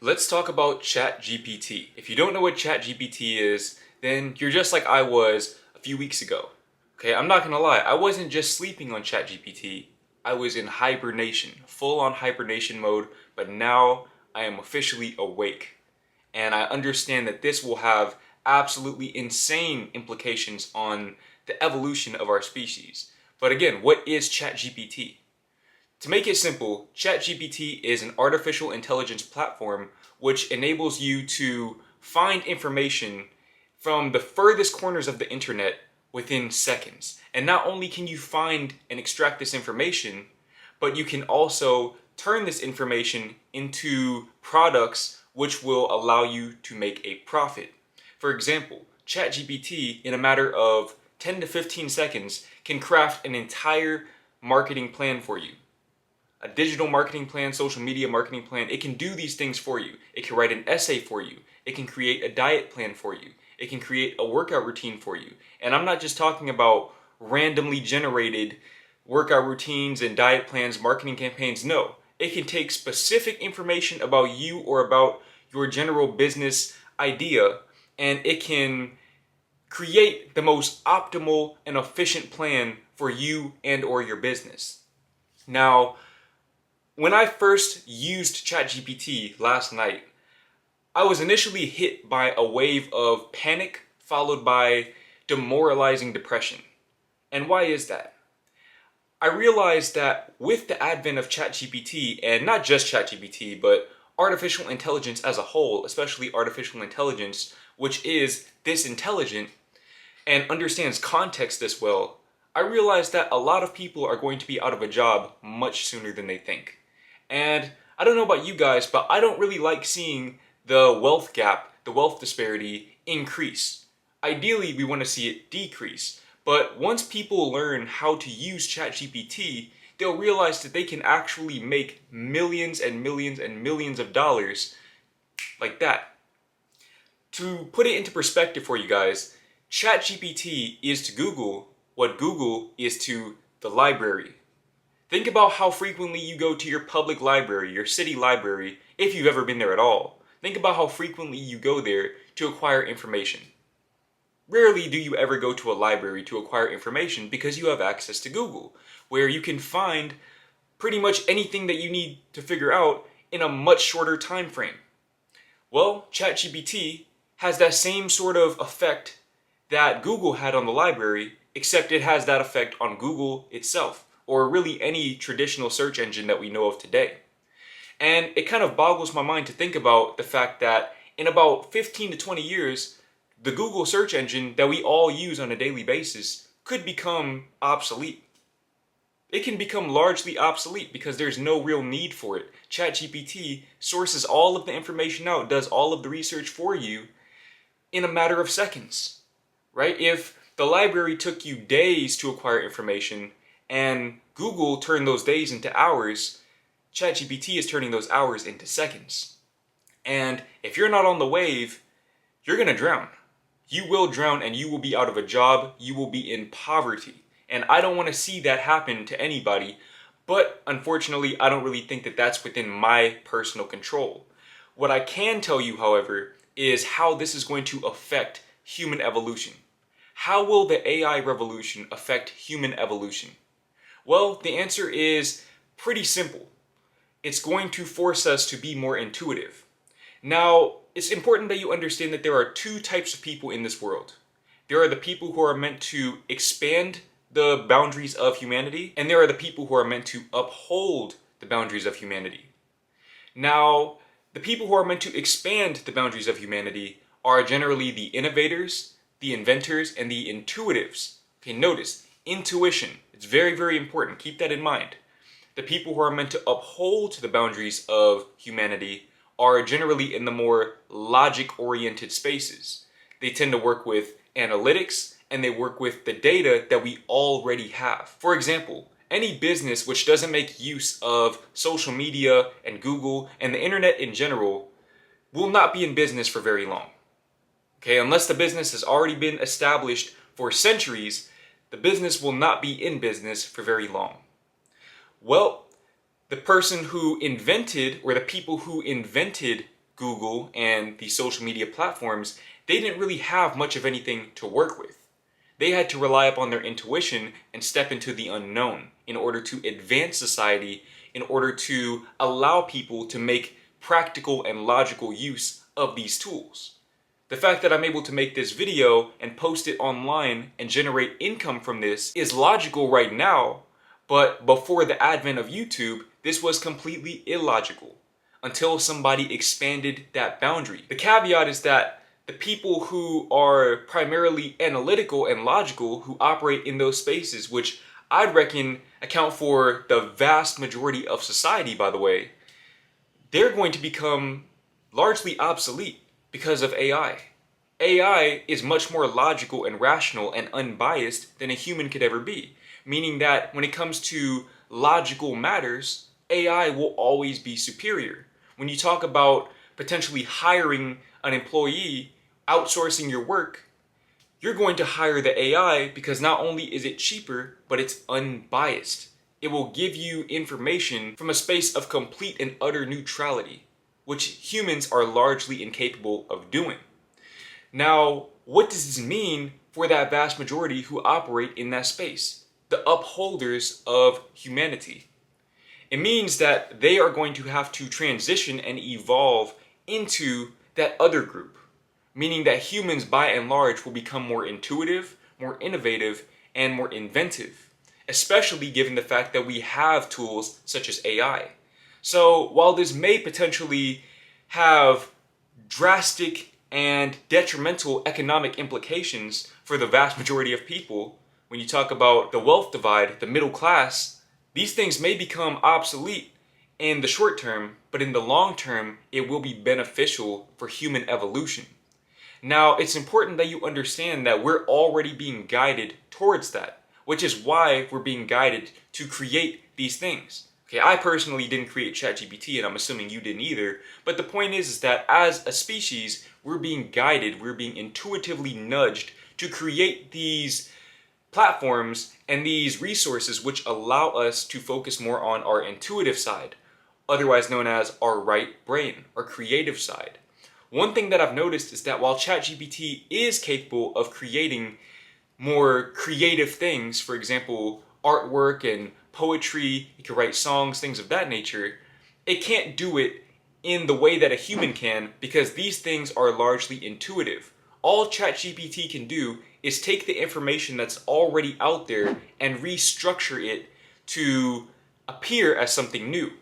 Let's talk about ChatGPT. If you don't know what ChatGPT is, then you're just like I was a few weeks ago. Okay, I'm not gonna lie, I wasn't just sleeping on ChatGPT, I was in hibernation, full on hibernation mode, but now I am officially awake. And I understand that this will have absolutely insane implications on the evolution of our species. But again, what is ChatGPT? To make it simple, ChatGPT is an artificial intelligence platform which enables you to find information from the furthest corners of the internet within seconds. And not only can you find and extract this information, but you can also turn this information into products which will allow you to make a profit. For example, ChatGPT, in a matter of 10 to 15 seconds, can craft an entire marketing plan for you. A digital marketing plan, social media marketing plan. It can do these things for you. It can write an essay for you. It can create a diet plan for you. It can create a workout routine for you. And I'm not just talking about randomly generated workout routines and diet plans, marketing campaigns. No, it can take specific information about you or about your general business idea, and it can create the most optimal and efficient plan for you and or your business. Now, when I first used ChatGPT last night, I was initially hit by a wave of panic followed by demoralizing depression. And why is that? I realized that with the advent of ChatGPT, and not just ChatGPT, but artificial intelligence as a whole, especially artificial intelligence, which is this intelligent and understands context this well, I realized that a lot of people are going to be out of a job much sooner than they think. And I don't know about you guys, but I don't really like seeing the wealth gap, the wealth disparity increase. Ideally, we want to see it decrease. But once people learn how to use ChatGPT, they'll realize that they can actually make millions and millions and millions of dollars like that. To put it into perspective for you guys, ChatGPT is to Google what Google is to the library. Think about how frequently you go to your public library, your city library, if you've ever been there at all. Think about how frequently you go there to acquire information. Rarely do you ever go to a library to acquire information because you have access to Google, where you can find pretty much anything that you need to figure out in a much shorter time frame. Well, ChatGPT has that same sort of effect that Google had on the library, except it has that effect on Google itself, or really any traditional search engine that we know of today. And it kind of boggles my mind to think about the fact that in about 15 to 20 years, the Google search engine that we all use on a daily basis could become obsolete. It can become largely obsolete because there's no real need for it. ChatGPT sources all of the information out, does all of the research for you in a matter of seconds, right? If the library took you days to acquire information, and Google turned those days into hours, ChatGPT is turning those hours into seconds. And if you're not on the wave, you're gonna drown. You will drown and you will be out of a job, you will be in poverty. And I don't want to see that happen to anybody, but unfortunately I don't really think that that's within my personal control. What I can tell you, however, is how this is going to affect human evolution. How will the AI revolution affect human evolution? Well, the answer is pretty simple. It's going to force us to be more intuitive. Now, it's important that you understand that there are two types of people in this world. There are the people who are meant to expand the boundaries of humanity, and there are the people who are meant to uphold the boundaries of humanity. Now, the people who are meant to expand the boundaries of humanity are generally the innovators, the inventors, and the intuitives. Okay, notice, intuition. It's very, very important. Keep that in mind. The people who are meant to uphold the boundaries of humanity are generally in the more logic-oriented spaces. They tend to work with analytics, and they work with the data that we already have. For example, any business which doesn't make use of social media and Google and the internet in general will not be in business for very long. Okay, unless the business has already been established for centuries, the business will not be in business for very long. Well, the person who invented, or the people who invented Google and the social media platforms, they didn't really have much of anything to work with. They had to rely upon their intuition and step into the unknown in order to advance society, in order to allow people to make practical and logical use of these tools. The fact that I'm able to make this video and post it online and generate income from this is logical right now, but before the advent of YouTube, this was completely illogical until somebody expanded that boundary. The caveat is that the people who are primarily analytical and logical, who operate in those spaces, which I'd reckon account for the vast majority of society, by the way, they're going to become largely obsolete because of AI. AI is much more logical and rational and unbiased than a human could ever be, meaning that when it comes to logical matters, AI will always be superior. When you talk about potentially hiring an employee, outsourcing your work, you're going to hire the AI because not only is it cheaper, but it's unbiased. It will give you information from a space of complete and utter neutrality, which humans are largely incapable of doing. Now, what does this mean for that vast majority who operate in that space? The upholders of humanity. It means that they are going to have to transition and evolve into that other group, meaning that humans by and large will become more intuitive, more innovative, and more inventive, especially given the fact that we have tools such as AI. So while this may potentially have drastic and detrimental economic implications for the vast majority of people, when you talk about the wealth divide, the middle class, these things may become obsolete in the short term, but in the long term, it will be beneficial for human evolution. Now, it's important that you understand that we're already being guided towards that, which is why we're being guided to create these things. Okay, I personally didn't create ChatGPT, and I'm assuming you didn't either, but the point is that as a species, we're being guided, we're being intuitively nudged to create these platforms and these resources which allow us to focus more on our intuitive side, otherwise known as our right brain, our creative side. One thing that I've noticed is that while ChatGPT is capable of creating more creative things, for example, artwork and poetry, it can write songs, things of that nature, it can't do it in the way that a human can because these things are largely intuitive. All ChatGPT can do is take the information that's already out there and restructure it to appear as something new.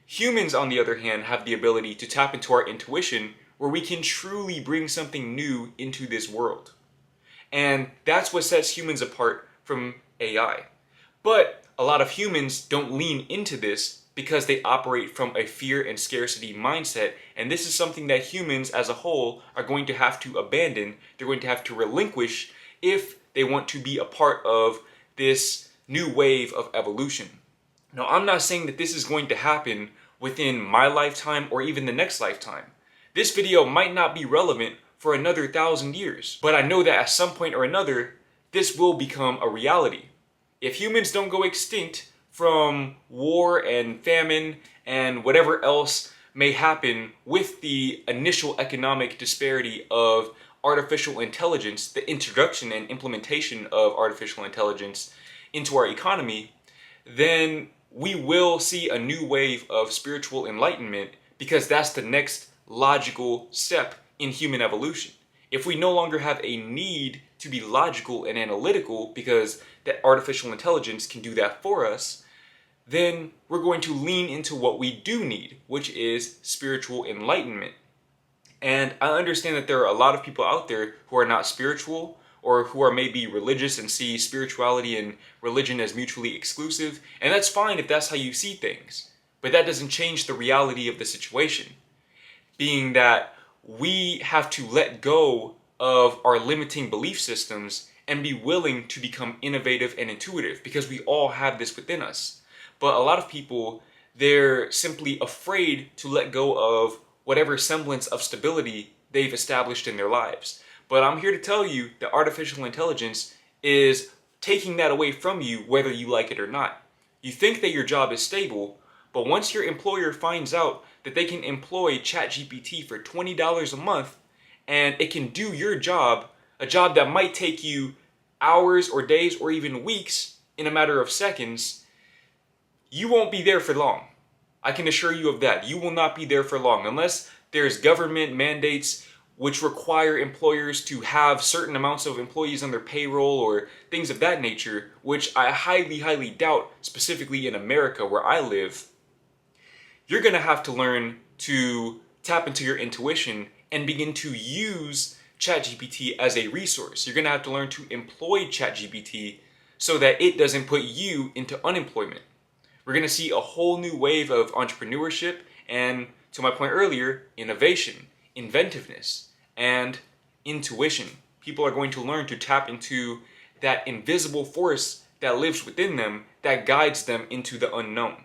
Humans, on the other hand, have the ability to tap into our intuition where we can truly bring something new into this world. And that's what sets humans apart from AI. But a lot of humans don't lean into this because they operate from a fear and scarcity mindset, and this is something that humans as a whole are going to have to abandon, they're going to have to relinquish if they want to be a part of this new wave of evolution. Now, I'm not saying that this is going to happen within my lifetime or even the next lifetime. This video might not be relevant for another 1,000 years, but I know that at some point or another, this will become a reality. If humans don't go extinct from war and famine and whatever else may happen with the initial economic disparity of artificial intelligence, the introduction and implementation of artificial intelligence into our economy, then we will see a new wave of spiritual enlightenment because that's the next logical step in human evolution. If we no longer have a need to be logical and analytical because that artificial intelligence can do that for us, then we're going to lean into what we do need, which is spiritual enlightenment. And I understand that there are a lot of people out there who are not spiritual or who are maybe religious and see spirituality and religion as mutually exclusive, and that's fine if that's how you see things. But that doesn't change the reality of the situation, being that we have to let go of our limiting belief systems and be willing to become innovative and intuitive because we all have this within us. But a lot of people, they're simply afraid to let go of whatever semblance of stability they've established in their lives. But I'm here to tell you that artificial intelligence is taking that away from you whether you like it or not. You think that your job is stable, but once your employer finds out that they can employ ChatGPT for $20 a month and it can do your job, a job that might take you hours or days or even weeks in a matter of seconds, you won't be there for long. I can assure you of that. You will not be there for long unless there's government mandates which require employers to have certain amounts of employees on their payroll or things of that nature, which I highly, highly doubt, specifically in America where I live. You're gonna have to learn to tap into your intuition and begin to use ChatGPT as a resource. You're gonna have to learn to employ ChatGPT so that it doesn't put you into unemployment. We're gonna see a whole new wave of entrepreneurship and, to my point earlier, innovation, inventiveness, and intuition. People are going to learn to tap into that invisible force that lives within them that guides them into the unknown.